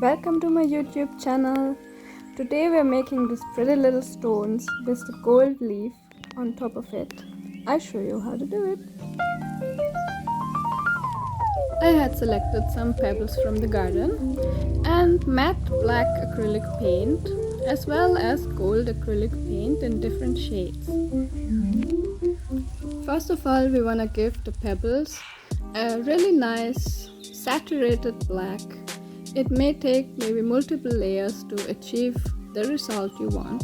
Welcome to my YouTube channel. Today we are making these pretty little stones with the gold leaf on top of it. I'll show you how to do it. I had selected some pebbles from the garden and matte black acrylic paint as well as gold acrylic paint in different shades. First of all, we want to give the pebbles a really nice saturated black. It may take maybe multiple layers to achieve the result you want.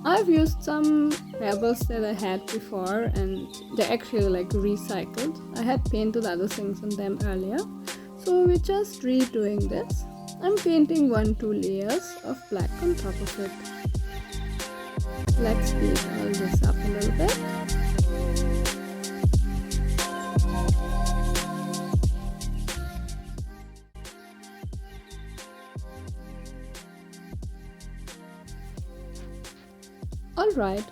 I've used some pebbles that I had before and they're actually like recycled. I had painted other things on them earlier, so we're just redoing this. I'm painting 1-2 layers of black on top of it. Let's speed all this up a little bit. Alright,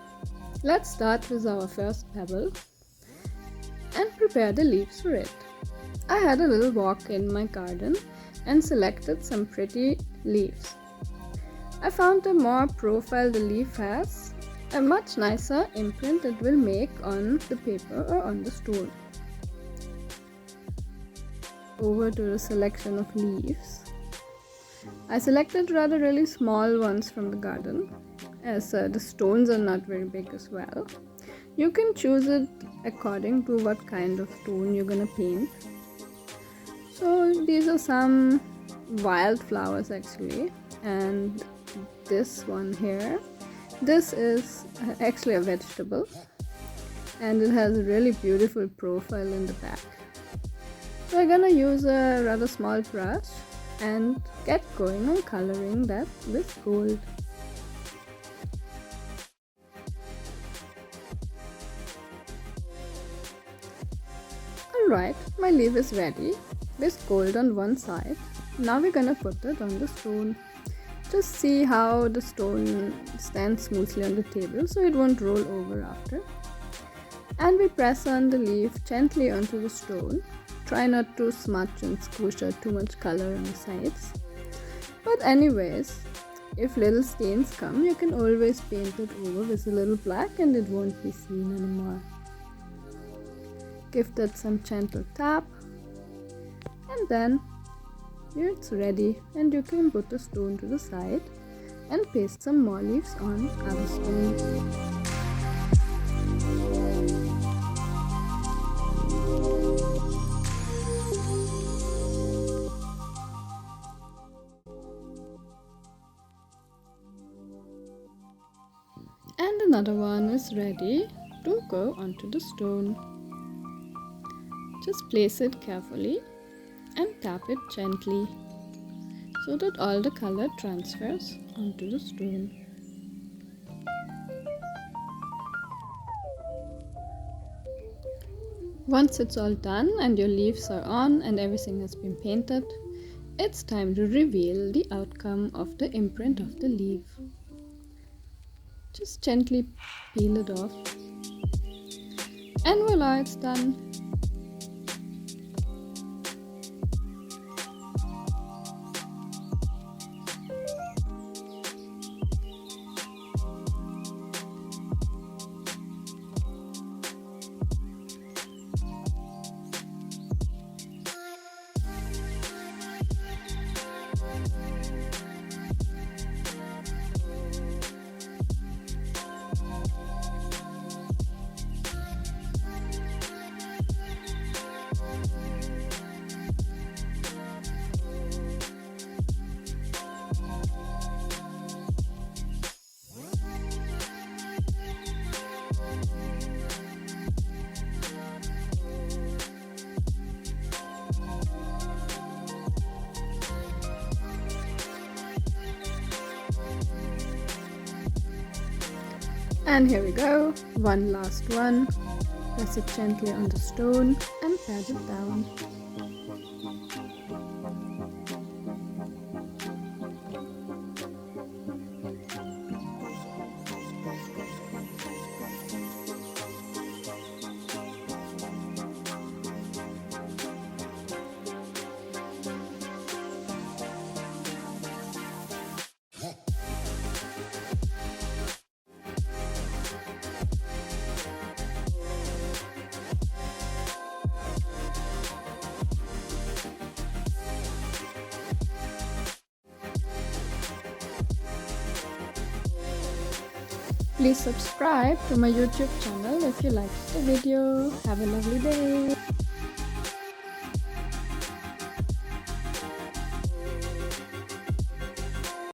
let's start with our first pebble and prepare the leaves for it. I had a little walk in my garden and selected some pretty leaves. I found the more profile the leaf has, a much nicer imprint it will make on the paper or on the stone. Over to the selection of leaves. I selected rather really small ones from the garden, as the stones are not very big as well. You can choose it according to what kind of stone you're gonna paint. So these are some wildflowers actually, and this one here, this is actually a vegetable and it has a really beautiful profile in the back. So I'm gonna use a rather small brush and get going on coloring that with gold. Alright, my leaf is ready with gold on one side. Now we're gonna put it on the stone. Just see how the stone stands smoothly on the table so it won't roll over after. And we press on the leaf gently onto the stone. Try not to smudge and squish out too much color on the sides. But anyways, if little stains come, you can always paint it over with a little black and it won't be seen anymore. Give that some gentle tap and then it's ready, and you can put the stone to the side and paste some more leaves on other stones. And another one is ready to go onto the stone. Just place it carefully and tap it gently so that all the color transfers onto the stone. Once it's all done and your leaves are on and everything has been painted, it's time to reveal the outcome of the imprint of the leaf. Just gently peel it off and voila, it's done. And here we go, one last one. Press it gently on the stone and pat it down. Please subscribe to my YouTube channel if you liked the video. Have a lovely day.